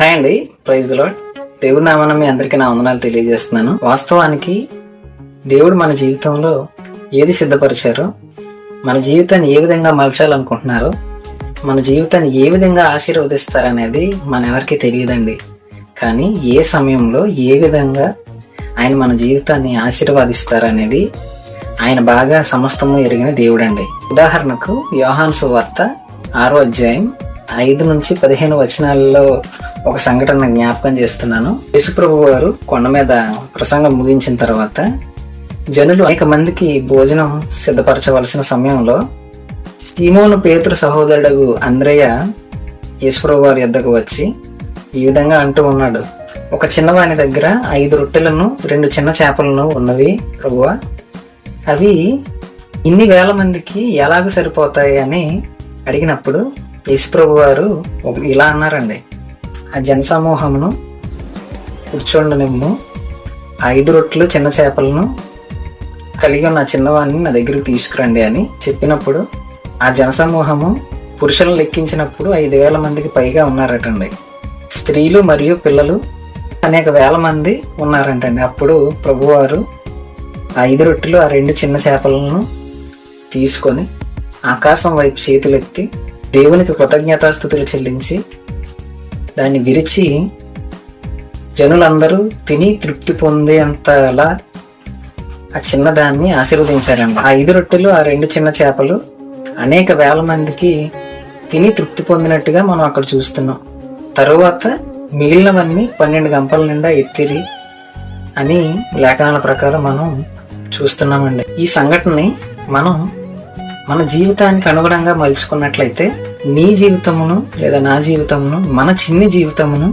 Hi అండి, praise the lord. దేవుడి నామమున మీ అందరికీ నా వందనాలు తెలియజేస్తున్నాను. వాస్తవానికి దేవుడు మన జీవితంలో ఏది సిద్ధపరిచారో, మన జీవితాన్ని ఏ విధంగా మలచాలనుకుంటున్నారో, మన జీవితాన్ని ఏ విధంగా ఆశీర్వదిస్తారనేది మన ఎవరికి తెలియదండి. కానీ ఏ సమయంలో ఏ విధంగా ఆయన మన జీవితాన్ని ఆశీర్వాదిస్తారనేది ఆయన బాగా సమస్తము ఎరిగిన దేవుడండి. ఉదాహరణకు యోహాను సువార్త 6వ అధ్యాయం 5 నుంచి 15 వచనాలలో ఒక సంఘటన జ్ఞాపకం చేస్తున్నాను. యేసుప్రభు వారు కొండ మీద ప్రసంగం ముగించిన తర్వాత జనులు అనేక మందికి భోజనం సిద్ధపరచవలసిన సమయంలో సీమోను పేతురు సహోదరుడు అంద్రయ్య యేసుప్రభు వారి యొద్దకు వచ్చి ఈ విధంగా అంటూ ఉన్నాడు, ఒక చిన్నవాని దగ్గర 5 రొట్టెలను 2 చిన్న చేపలను ఉన్నవి ప్రభువా, అవి ఇన్ని వేల మందికి ఎలాగూ సరిపోతాయి అని అడిగినప్పుడు యేసుప్రభు వారు ఇలా అన్నారండి, ఆ జనసమూహమును కూర్చోండనిమ్ము, 5 రొట్టెలు చిన్న చేపలను కలిగి ఉన్న చిన్నవాడిని నా దగ్గరికి తీసుకురండి అని చెప్పినప్పుడు ఆ జనసమూహము పురుషులను లెక్కించినప్పుడు 5,000 మందికి పైగా ఉన్నారటండి. స్త్రీలు మరియు పిల్లలు అనేక వేల మంది ఉన్నారంటండి. అప్పుడు ప్రభువారు 5 రొట్టెలు ఆ 2 చిన్న చేపలను తీసుకొని ఆకాశం వైపు చేతులెత్తి దేవునికి కృతజ్ఞతాస్తుతులు చెల్లించి దాన్ని విరిచి జనులందరూ తిని తృప్తి పొందేంతలా ఆ చిన్నదాన్ని ఆశీర్వదించారండి. ఆ 5 రొట్టెలు ఆ 2 చిన్న చేపలు అనేక వేల మందికి తిని తృప్తి పొందినట్టుగా మనం అక్కడ చూస్తున్నాం. తరువాత మిగిలినవన్నీ 12 గంపల నిండా ఎత్తిరి అని లేఖనాల ప్రకారం మనం చూస్తున్నామండి. ఈ సంఘటనని మనం మన జీవితానికి అనుగుణంగా మలుచుకున్నట్లయితే నీ జీవితమును లేదా నా జీవితమును, మన చిన్ని జీవితమును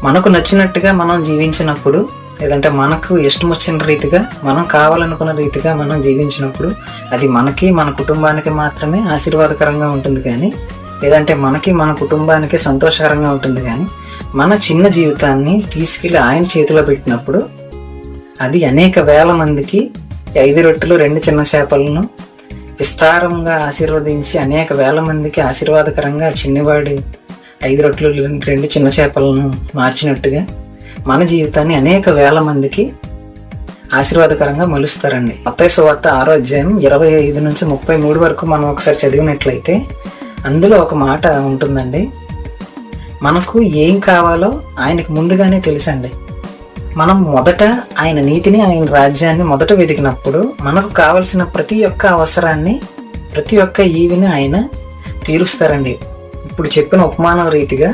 మనకు నచ్చినట్టుగా మనం జీవించినప్పుడు, లేదంటే మనకు ఇష్టం వచ్చిన రీతిగా మనం కావాలనుకున్న రీతిగా మనం జీవించినప్పుడు అది మనకి మన కుటుంబానికి మాత్రమే ఆశీర్వాదకరంగా ఉంటుంది. కానీ లేదంటే మనకి మన కుటుంబానికి సంతోషకరంగా ఉంటుంది. కానీ మన చిన్న జీవితాన్ని తీసుకెళ్ళి ఆయన చేతిలో పెట్టినప్పుడు అది అనేక వేల మందికి 5 రొట్టెలు 2 చిన్న చేపలను విస్తారంగా ఆశీర్వదించి అనేక వేల మందికి ఆశీర్వాదకరంగా చిన్నవాడి 5 రొట్టెలు 2 చిన్న చేపలను మార్చినట్టుగా మన జీవితాన్ని అనేక వేల మందికి ఆశీర్వాదకరంగా మలుస్తారండి. మత్తయి సువార్త 6వ అధ్యాయం 25 నుంచి 33 వరకు మనం ఒకసారి చదివినట్లయితే అందులో ఒక మాట ఉంటుందండి, మనకు ఏం కావాలో ఆయనకు ముందుగానే తెలుసండి. మనం మొదట ఆయన నీతిని, ఆయన రాజ్యాన్ని మొదట వెతికినప్పుడు మనకు కావలసిన ప్రతి ఒక్క అవసరాన్ని, ప్రతి ఒక్క ఈవిని ఆయన తీరుస్తారండి. ఇప్పుడు చెప్పిన ఉపమానం రీతిగా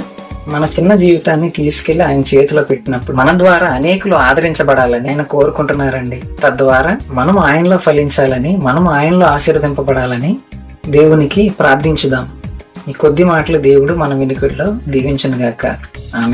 మన చిన్న జీవితాన్ని తీసుకెళ్లి ఆయన చేతిలో పెట్టినప్పుడు మన ద్వారా అనేకులు ఆదరించబడాలని ఆయన కోరుకుంటున్నారండి. తద్వారా మనం ఆయనలో ఫలించాలని, మనం ఆయనలో ఆశీర్వదింపబడాలని దేవునికి ప్రార్థించుదాం. ఈ కొద్ది మాటలు దేవుడు మన వినికిడిలో దీవించును గాక. ఆమేన్.